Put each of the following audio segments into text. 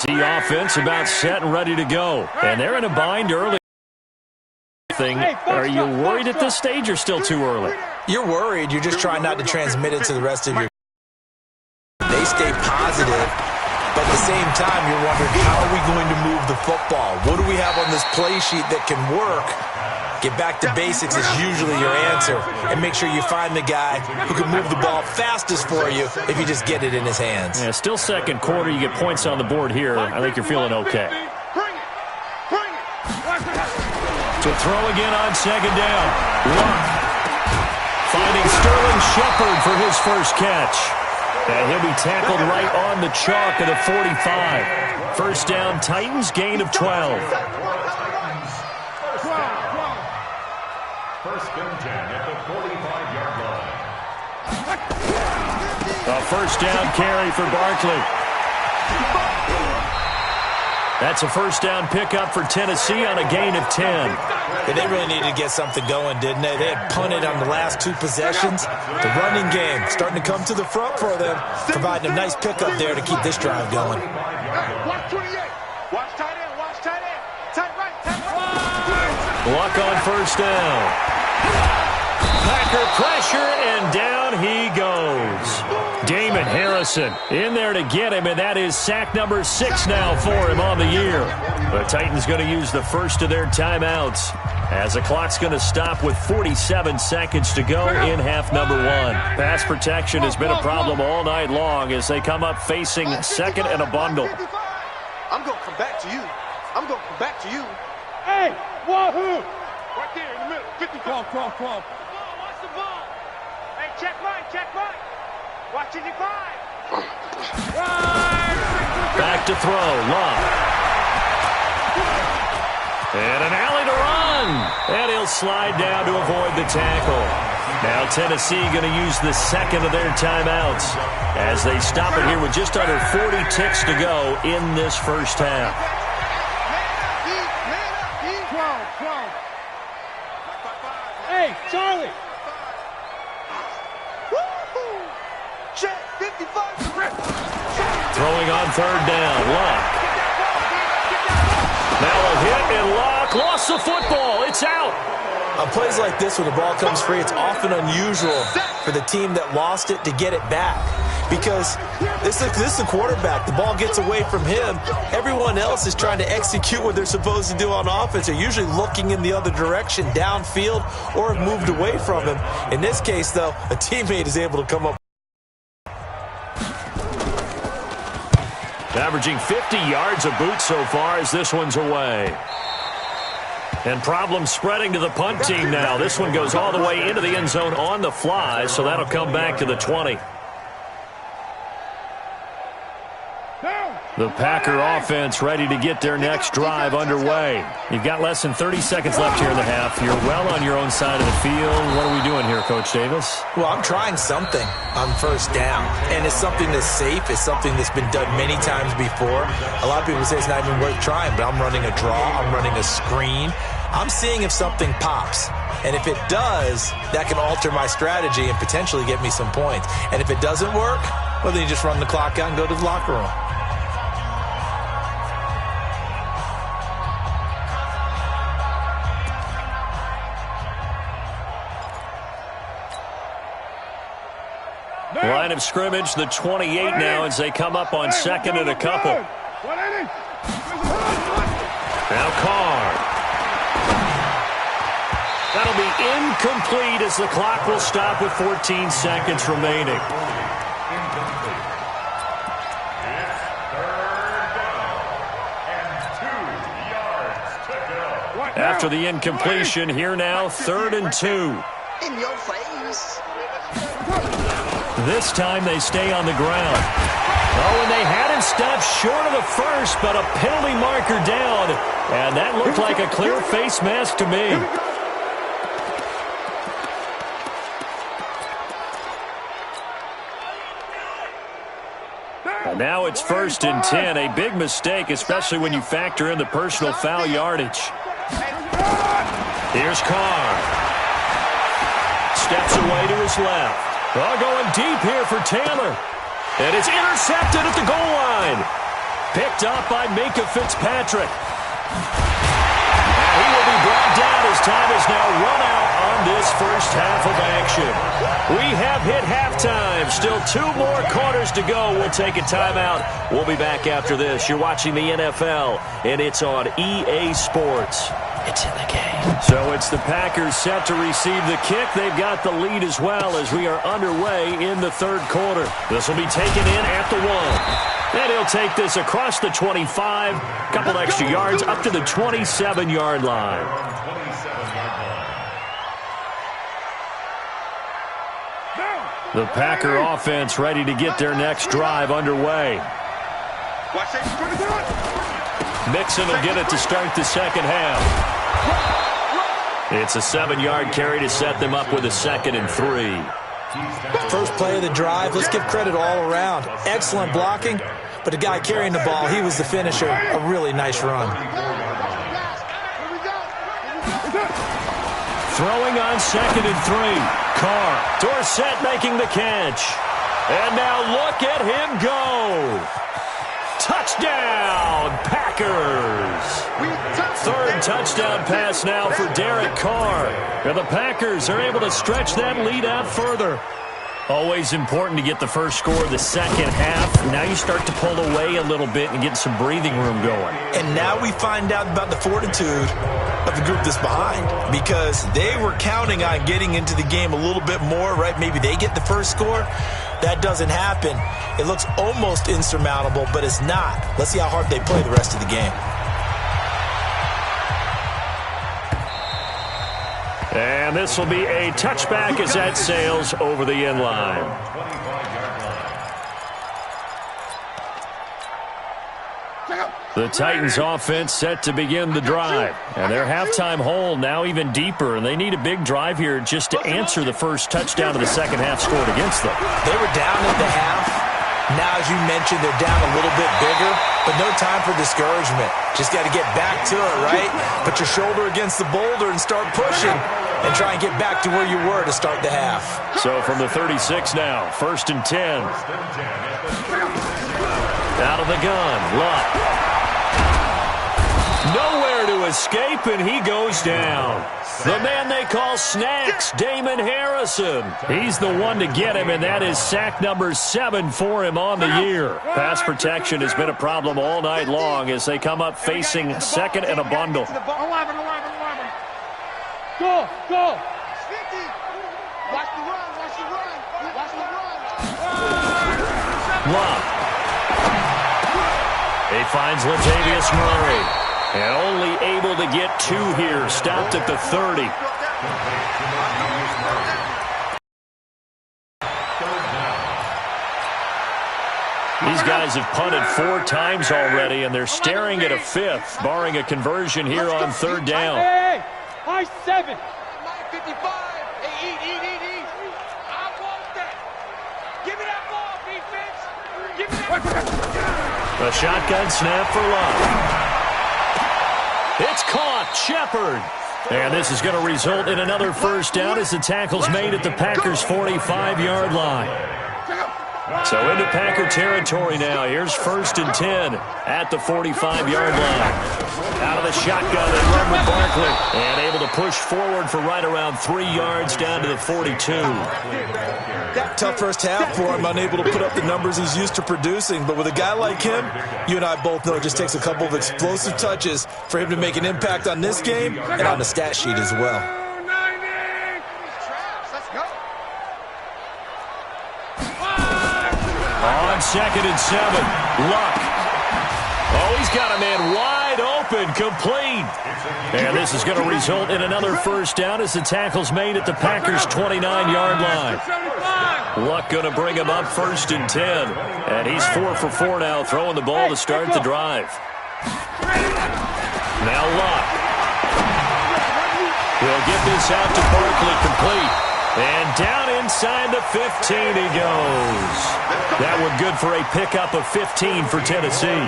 The offense about set and ready to go. And they're in a bind early. Are you worried at this stage or still too early? You're worried. You're just trying not to transmit it to the rest of your... They stay positive, but at the same time, you're wondering, how are we going to move the football? What do we have on this play sheet that can work? Get back to basics is usually your answer, and make sure you find the guy who can move the ball fastest for you if you just get it in his hands. Yeah, still second quarter. You get points on the board here. I think you're feeling okay. To throw again on second down. Luck finding Sterling Shepard for his first catch. And he'll be tackled right on the chalk of the 45. First down, Titans, gain of 12. First and 10 at the 45-yard line. A first down carry for Barkley. That's a first down pickup for Tennessee on a gain of 10. Yeah, they really needed to get something going, didn't they? They had punted on the last two possessions. The running game starting to come to the front for them, providing a nice pickup there to keep this drive going. Watch 28. Watch tight end. Watch tight end. Tight right. Tight right. Luck on first down. Packer pressure, and down he goes. Damon Harrison in there to get him, and that is sack number 6 now for him on the year. The Titans going to use the first of their timeouts as the clock's going to stop with 47 seconds to go in half number 1. Pass protection has been a problem all night long as they come up facing second and a bundle. I'm going to come back to you. I'm going to come back to you. Hey, wahoo! Right there in the middle. 55. Come. Watch the ball. Hey, check mine. Watch 55. Back to throw. Long. And an alley to run. And he'll slide down to avoid the tackle. Now Tennessee going to use the second of their timeouts as they stop it here with just under 40 ticks to go in this first half. Hey, Charlie. Check 55. Throwing on third down. Luck. Now a hit, and Luck lost the football. It's out. On plays like this, when the ball comes free, it's often unusual for the team that lost it to get it back. Because this is the quarterback. The ball gets away from him. Everyone else is trying to execute what they're supposed to do on offense. They're usually looking in the other direction, downfield, or have moved away from him. In this case, though, a teammate is able to come up. Averaging 50 yards a boot so far as this one's away. And problems spreading to the punt team now. This one goes all the way into the end zone on the fly, so that'll come back to the 20. The Packer offense ready to get their next drive underway. You've got less than 30 seconds left here in the half. You're well on your own side of the field. What are we doing here, Coach Davis? Well, I'm trying something on first down, and it's something that's safe. It's something that's been done many times before. A lot of people say it's not even worth trying, but I'm running a draw. I'm running a screen. I'm seeing if something pops. And if it does, that can alter my strategy and potentially get me some points. And if it doesn't work, well, then you just run the clock out and go to the locker room. Line of scrimmage, the 28 now as they come up on second and a couple. Now Carr. That'll be incomplete as the clock will stop with 14 seconds remaining. After the incompletion, here now, 3rd and 2. In your face. This time they stay on the ground. Oh, and they had him stopped short of the first, but a penalty marker down. And that looked like a clear face mask to me. And now it's 1st and 10. A big mistake, especially when you factor in the personal foul yardage. Here's Carr. Steps away to his left. Oh, going deep here for Taylor. And it's intercepted at the goal line. Picked up by Minkah Fitzpatrick. And he will be brought down as time is now run out on this first half of action. We have hit halftime. Still 2 more quarters to go. We'll take a timeout. We'll be back after this. You're watching the NFL, and it's on EA Sports. It's in the game. So it's the Packers set to receive the kick. They've got the lead as well as we are underway in the third quarter. This will be taken in at the 1. And he'll take this across the 25, couple extra yards up to the 27-yard line. The Packer offense ready to get their next drive underway. Mixon will get it to start the second half. It's a 7-yard carry to set them up with a 2nd and 3. First play of the drive, let's give credit all around. Excellent blocking, but the guy carrying the ball, he was the finisher. A really nice run. Throwing on 2nd and 3. Carr, Dorsett making the catch. And now look at him go. Touchdown, Packers. Third touchdown pass now for Derek Carr. And the Packers are able to stretch that lead out further. Always important to get the first score of the second half. Now you start to pull away a little bit and get some breathing room going. And now we find out about the fortitude of the group that's behind, because they were counting on getting into the game a little bit more, right? Maybe they get the first score. That doesn't happen. It looks almost insurmountable, but it's not. Let's see how hard they play the rest of the game. And this will be a touchback as that sails over the end line. The Titans offense set to begin the drive. And their halftime hole now even deeper. And they need a big drive here just to answer the first touchdown of the second half scored against them. They were down at the half. Now, as you mentioned, they're down a little bit bigger, but no time for discouragement. Just got to get back to it, right? Put your shoulder against the boulder and start pushing and try and get back to where you were to start the half. So from the 36 now, 1st and 10. Out of the gun, Luck. Nowhere to escape, and he goes down. The man they call Snacks, Damon Harrison. He's the one to get him, and that is sack number 7 for him on the year. Pass protection has been a problem all night long as they come up facing 2nd and a bundle. 11. Go, go. Watch the run, watch the run, watch the run. Luck. He finds Latavius Murray. And only able to get 2 here. Stopped at the 30. These guys have punted 4 times already, and they're staring at a 5th, barring a conversion here on 3rd down. Hey, high 7. 55. Hey, eat. I want that. Give me that ball, defense. Give me that. A shotgun snap for Love. It's caught, Shepard. And this is going to result in another first down as the tackle's made at the Packers' 45-yard line. So into Packer territory now. Here's 1st and 10 at the 45-yard line. Out of the shotgun and run with Barkley. And able to push forward for right around 3 yards down to the 42. Tough first half for him, unable to put up the numbers he's used to producing. But with a guy like him, you and I both know it just takes a couple of explosive touches for him to make an impact on this game and on the stat sheet as well. On 2nd and 7, Luck. Oh, he's got a man wide open, complete. And this is going to result in another first down as the tackle's made at the Packers' 29-yard line. Luck going to bring him up 1st and 10. And he's 4 for 4 now, throwing the ball to start the drive. Now Luck. He'll get this out to Barkley, complete. And down inside the 15 he goes. That one good for a pickup of 15 for Tennessee.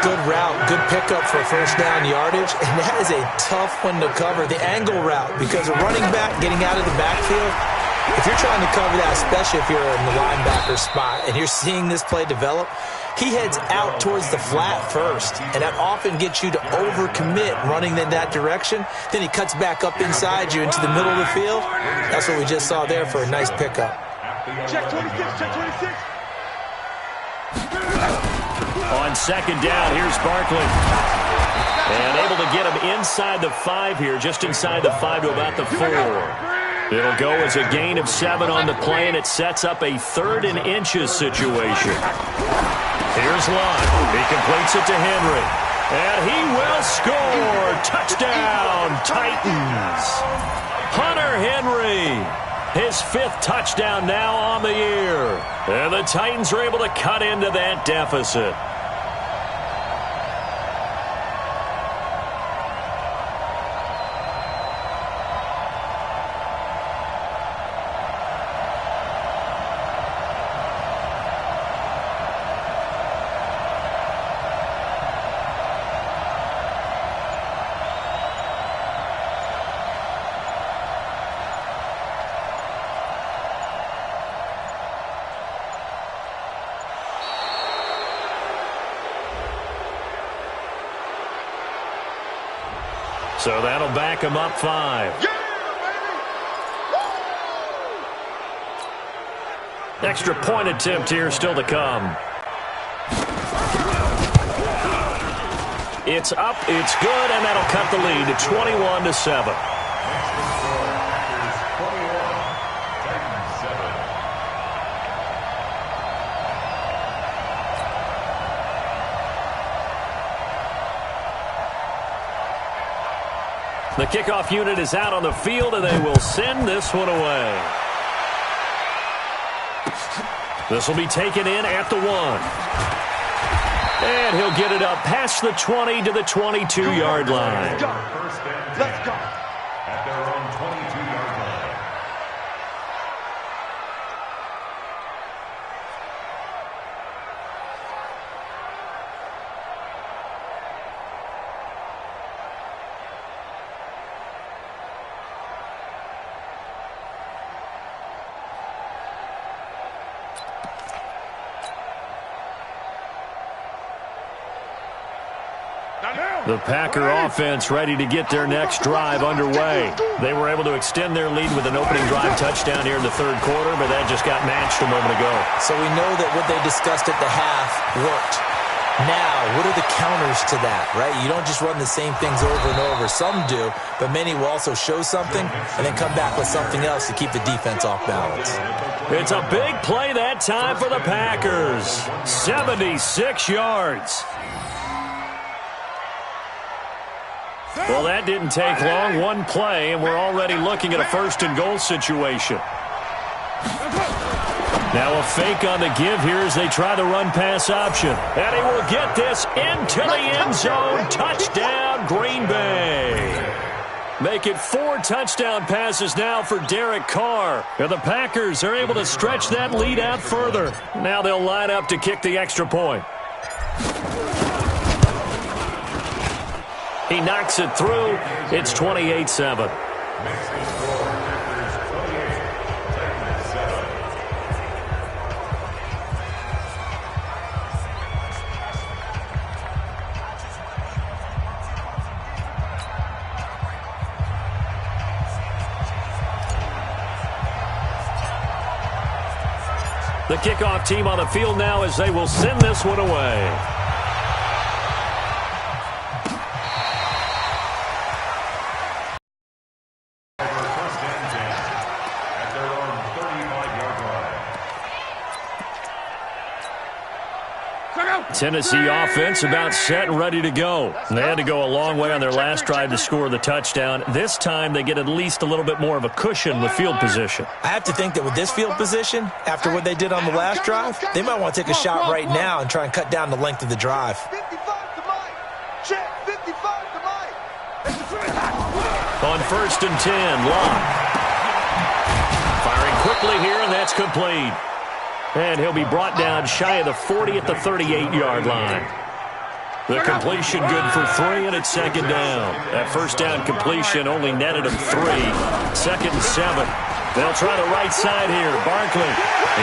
Good route, good pickup for first down yardage, and that is a tough one to cover, the angle route, because a running back getting out of the backfield, if you're trying to cover that, especially if you're in the linebacker spot and you're seeing this play develop, he heads out towards the flat first, and that often gets you to overcommit running in that direction. Then he cuts back up inside you into the middle of the field. That's what we just saw there for a nice pickup. Check 26, check 26. On second down, here's Barkley. And able to get him inside the 5 here, just inside the 5 to about the 4. It'll go as a gain of 7 on the play, and it sets up a 3rd and inches situation. Here's Lott. He completes it to Henry. And he will score. Touchdown, Titans. Hunter Henry. His 5th touchdown now on the year. And the Titans are able to cut into that deficit. So that'll back him up 5. Extra point attempt here still to come. It's up, it's good, and that'll cut the lead to 21-7. The kickoff unit is out on the field, and they will send this one away. This will be taken in at the 1. And he'll get it up past the 20 to the 22-yard line. Let's go. Let's go. At their own 22-yard line. The Packer offense ready to get their next drive underway. They were able to extend their lead with an opening drive touchdown here in the 3rd quarter, but that just got matched a moment ago. So we know that what they discussed at the half worked. Now, what are the counters to that, right? You don't just run the same things over and over. Some do, but many will also show something and then come back with something else to keep the defense off balance. It's a big play that time for the Packers. 76 yards. Well, that didn't take long. One play, and we're already looking at a 1st and goal situation. Now a fake on the give here as they try the run-pass option. And he will get this into the end zone. Touchdown, Green Bay. Make it 4 touchdown passes now for Derek Carr. And the Packers are able to stretch that lead out further. Now they'll line up to kick the extra point. He knocks it through. It's 28-7. The kickoff team on the field now as they will send this one away. Tennessee offense about set and ready to go. They had to go a long way on their last drive to score the touchdown. This time they get at least a little bit more of a cushion with field position. I have to think that with this field position, after what they did on the last drive, they might want to take a shot right now and try and cut down the length of the drive. 55 to Mike. Check 55 to Mike. On 1st and 10, Lott. Firing quickly here, and that's complete. And he'll be brought down shy of the 40 at the 38-yard line. The completion good for 3, and it's 2nd down. That 1st down completion only netted him 3. 2nd and 7. They'll try the right side here. Barkley.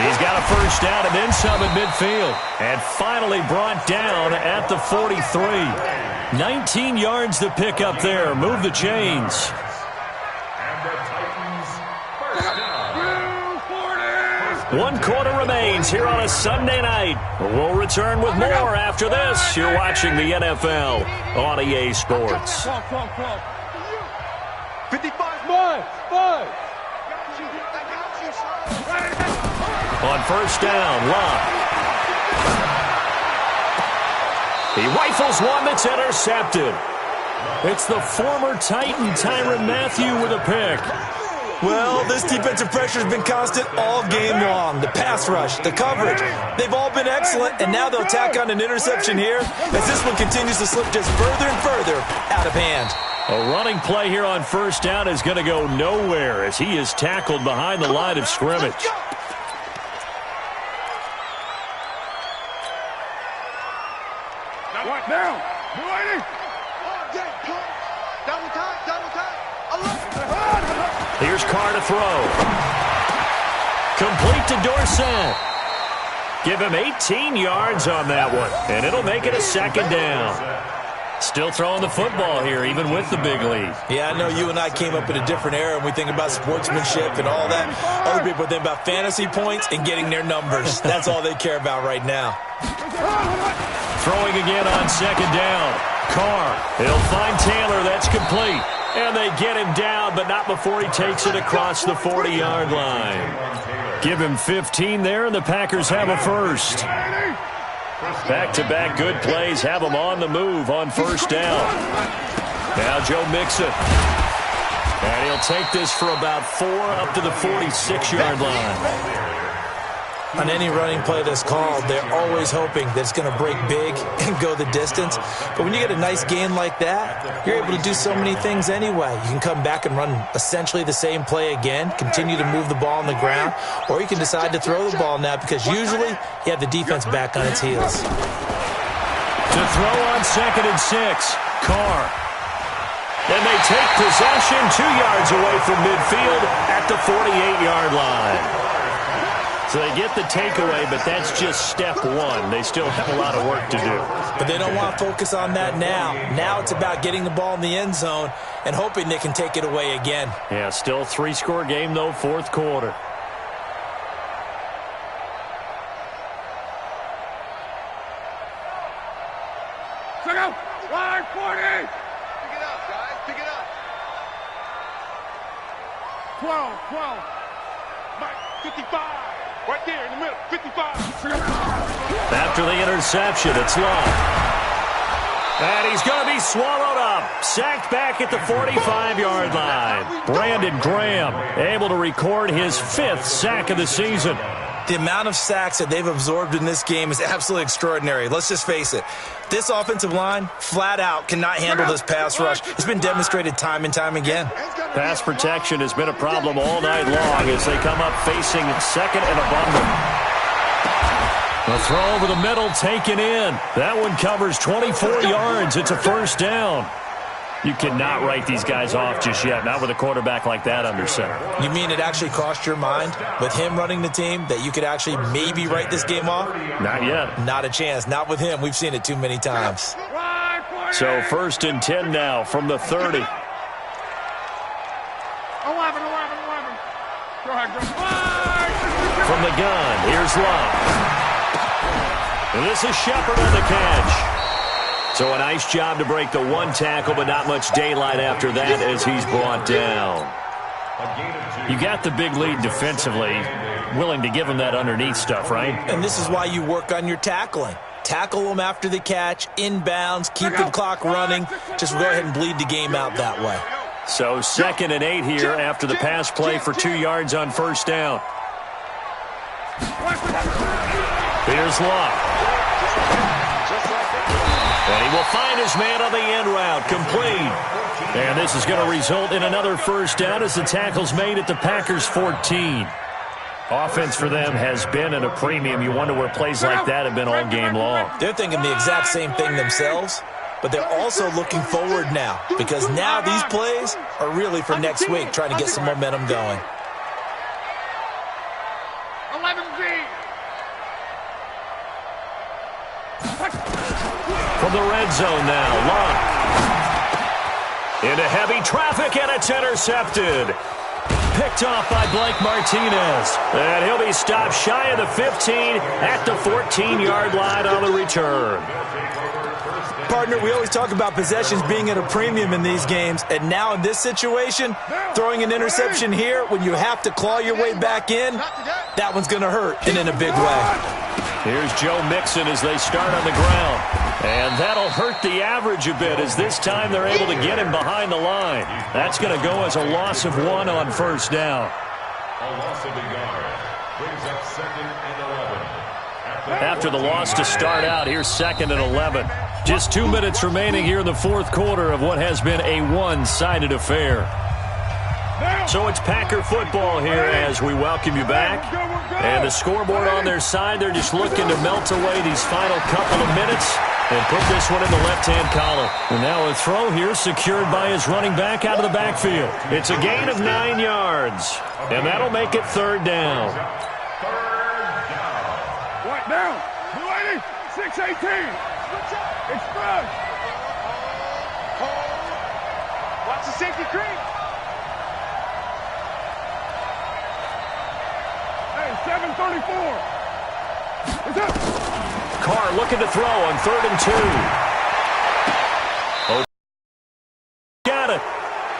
He's got a first down and then some at midfield. And finally brought down at the 43. 19 yards to pick up there. Move the chains. And the Titans first down. 1 quarter remains here on a Sunday night. We'll return with more after this. You're watching the NFL on EA Sports. 55. On first down, Love. He rifles one that's intercepted. It's the former Titan, Tyrann Mathieu, with a pick. Well, this defensive pressure has been constant all game long. The pass rush, the coverage, they've all been excellent, and now they'll tack on an interception here as this one continues to slip just further and further out of hand. A running play here on first down is going to go nowhere as he is tackled behind the line of scrimmage. Now. Here's Carr to throw. Complete to Dorsett. Give him 18 yards on that one, and it'll make it a second down. Still throwing the football here, even with the big lead. Yeah, I know you and I came up in a different era, and we think about sportsmanship and all that. Other people think about fantasy points and getting their numbers. That's all they care about right now. Throwing again on second down. Carr, he'll find Taylor. That's complete. And they get him down, but not before he takes it across the 40-yard line. Give him 15 there, and the Packers have a first. Back-to-back good plays have them on the move on first down. Now Joe Mixon. And he'll take this for about 4 up to the 46-yard line. On any running play that's called, they're always hoping that it's going to break big and go the distance. But when you get a nice gain like that, you're able to do so many things anyway. You can come back and run essentially the same play again, continue to move the ball on the ground, or you can decide to throw the ball now because usually you have the defense back on its heels. To throw on 2nd and 6, Carr. Then they take possession 2 yards away from midfield at the 48-yard line. So they get the takeaway, but that's just step one. They still have a lot of work to do. But they don't want to focus on that now. Now it's about getting the ball in the end zone and hoping they can take it away again. Yeah, still a 3-score game, though, 4th quarter. Check out. Line 40. Pick it up, guys. Pick it up. 12. Mike, 55. Right there in the middle. 55. After the interception, it's Love. And he's going to be swallowed up. Sacked back at the 45-yard line. Brandon Graham able to record his 5th sack of the season. The amount of sacks that they've absorbed in this game is absolutely extraordinary. Let's just face it. This offensive line, flat out, cannot handle this pass rush. It's been demonstrated time and time again. Pass protection has been a problem all night long as they come up facing 2nd and abundant. A throw over the middle taken in. That one covers 24 yards. It's a first down. You cannot write these guys off just yet, not with a quarterback like that under center. You mean it actually crossed your mind with him running the team that you could actually maybe write this game off? Not yet. Not a chance. Not with him. We've seen it too many times. So 1st and 10 now from the 30. 11. Go ahead, From the gun, here's Love. And this is Shepard on the catch. So a nice job to break the 1 tackle, but not much daylight after that as he's brought down. You got the big lead defensively, willing to give him that underneath stuff, right? And this is why you work on your tackling. Tackle them after the catch, inbounds, keep the clock running. Just go ahead and bleed the game out that way. So 2nd and 8 here after the pass play for 2 yards on first down. Here's Love. And he will find his man on the end route, complete. And this is going to result in another first down as the tackle's made at the Packers' 14. Offense for them has been at a premium. You wonder where plays like that have been all game long. They're thinking the exact same thing themselves, but they're also looking forward now because now these plays are really for next week, trying to get some momentum going. From the red zone now, Love. Into heavy traffic, and it's intercepted. Picked off by Blake Martinez. And he'll be stopped shy of the 15 at the 14-yard line on the return. Partner, we always talk about possessions being at a premium in these games, and now in this situation, throwing an interception here when you have to claw your way back in, that one's going to hurt, and in a big way. Here's Joe Mixon as they start on the ground. And that'll hurt the average a bit as this time they're able to get him behind the line. That's going to go as a loss of 1 on first down. A loss of a yard brings up 2nd and 11. After the loss to start out, here's 2nd and 11. Just 2 minutes remaining here in the fourth quarter of what has been a one-sided affair. So it's Packer football here as we welcome you back. And the scoreboard on their side, they're just looking to melt away these final couple of minutes and put this one in the left-hand column. And now a throw here secured by his running back out of the backfield. It's a gain of 9 yards, and that'll make it 3rd down. What down? Blue 80, 618. Express. Watch the safety creep. Hey, 734. What's up? Carr looking to throw on 3rd and 2. Oh, got it.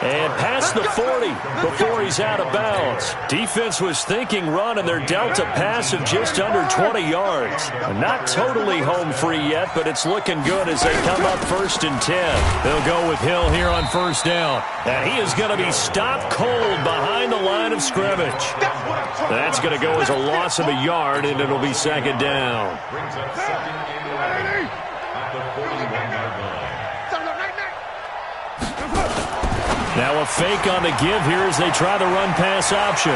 And past the 40 before he's out of bounds. Defense was thinking run, and they're dealt a pass of just under 20 yards. Not totally home free yet, but it's looking good as they come up 1st and 10. They'll go with Hill here on 1st down. And he is going to be stopped cold behind the line of scrimmage. That's going to go as a loss of a yard, and it'll be 2nd down. Brings up 2nd and 11 at the 41-yard line. Now a fake on the give here as they try the run-pass option.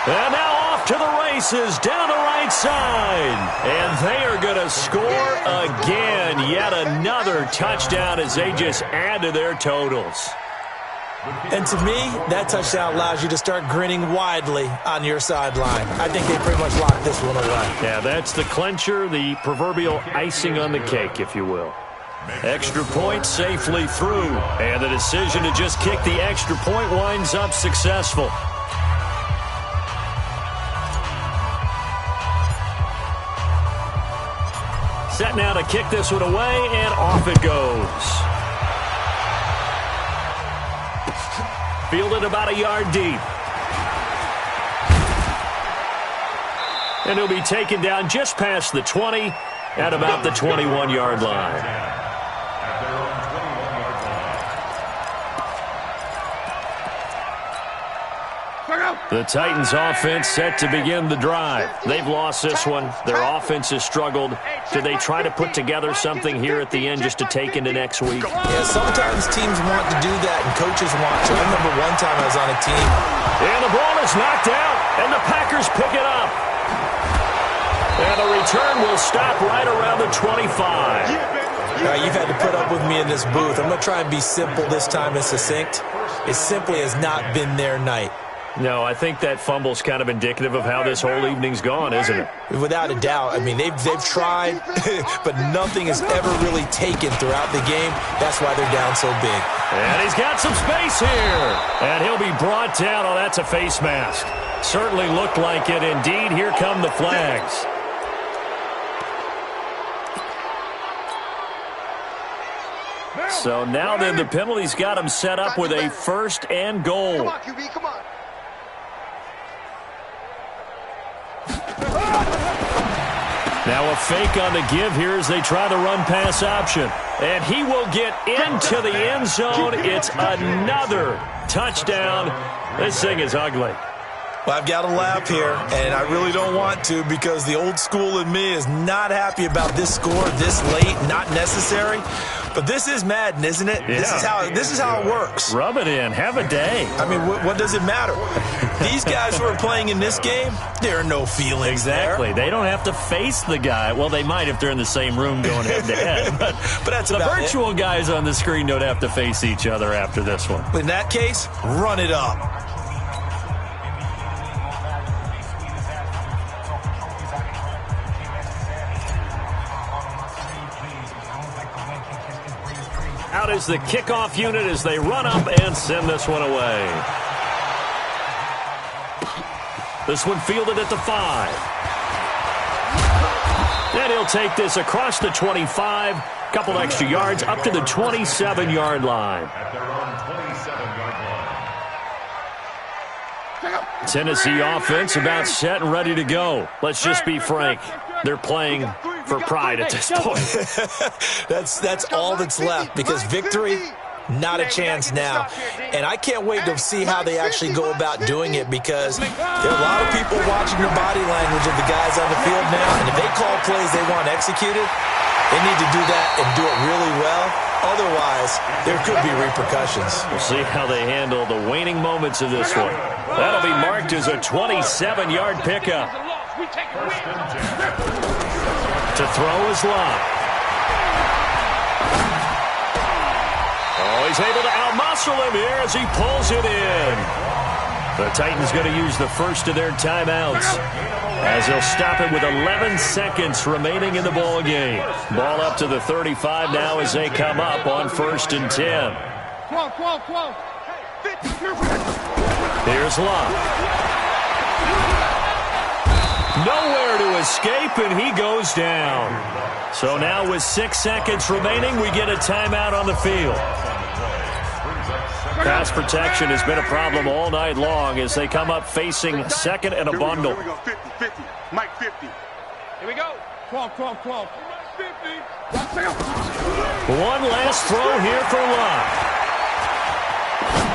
And now off to the races down the right side. And they are going to score again. Yet another touchdown as they just add to their totals. And to me, that touchdown allows you to start grinning widely on your sideline. I think they pretty much locked this one away. Yeah, that's the clincher, the proverbial icing on the cake, if you will. Extra point safely through, and the decision to just kick the extra point winds up successful. Set now to kick this one away, and off it goes. Fielded about a yard deep. And he'll be taken down just past the 20 at about the 21-yard line. The Titans offense set to begin the drive. They've lost this one. Their offense has struggled. Do they try to put together something here at the end just to take into next week? Yeah, sometimes teams want to do that and coaches want to. I remember one time I was on a team. And the ball is knocked out, and the Packers pick it up. And the return will stop right around the 25. You've had to put up with me in this booth. I'm going to try and be simple this time and succinct. It simply has not been their night. No, I think that fumble's kind of indicative of how this whole evening's gone, isn't it? Without a doubt. I mean, they've tried, but nothing has ever really taken throughout the game. That's why they're down so big. And he's got some space here. And he'll be brought down. Oh, that's a face mask. Certainly looked like it. Indeed, here come the flags. So now then the penalty's got him set up with a 1st and goal. Come on, QB, come on. Now a fake on the give here as they try the run-pass option. And he will get into the end zone. It's another touchdown. This thing is ugly. Well, I've got to laugh here, and I really don't want to because the old school in me is not happy about this score this late, not necessary. But this is Madden, isn't it? Yeah. This is how it works. Rub it in. Have a day. I mean, what does it matter? These guys who are playing in this game, there are no feelings Exactly. there. They don't have to face the guy. Well, they might if they're in the same room going head-to-head. But that's the about virtual guys on the screen don't have to face each other after this one. In that case, run it up. Out is the kickoff unit as they run up and send this one away. This one fielded at the 5. And he'll take this across the 25. Couple extra yards up to the 27-yard line. At their own 27-yard line. Tennessee offense about set and ready to go. Let's just be frank. They're playing for pride at this point. That's all that's left, because victory, not a chance now. And I can't wait to see how they actually go about doing it, because there are a lot of people watching the body language of the guys on the field now, and if they call plays they want executed, they need to do that and do it really well. Otherwise, there could be repercussions. We'll see how they handle the waning moments of this one. That'll be marked as a 27-yard pickup. To throw is Lott. Oh, he's able to outmuscle him here as he pulls it in. The Titans going to use the first of their timeouts, as they'll stop it with 11 seconds remaining in the ball game. Ball up to the 35 now as they come up on 1st and 10. 12. Here's Lott. Nowhere to escape, and he goes down. So now with 6 seconds remaining, we get a timeout on the field. Pass protection has been a problem all night long as they come up facing second and a bundle. Here we go. 50. Mike 50. Here we go. 12. 50. One last throw here for Lott.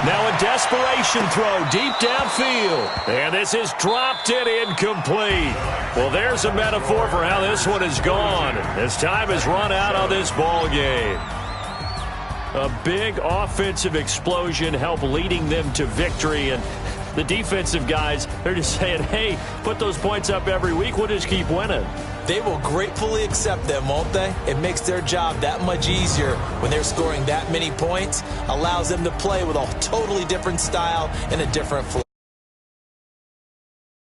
Now a desperation throw deep downfield. And this is dropped and incomplete. Well, there's a metaphor for how this one is gone, as time has run out on this ball game. A big offensive explosion helped leading them to victory, and the defensive guys, they're just saying, hey, put those points up every week, we'll just keep winning. They will gratefully accept them, won't they? It makes their job that much easier when they're scoring that many points, allows them to play with a totally different style and a different flow.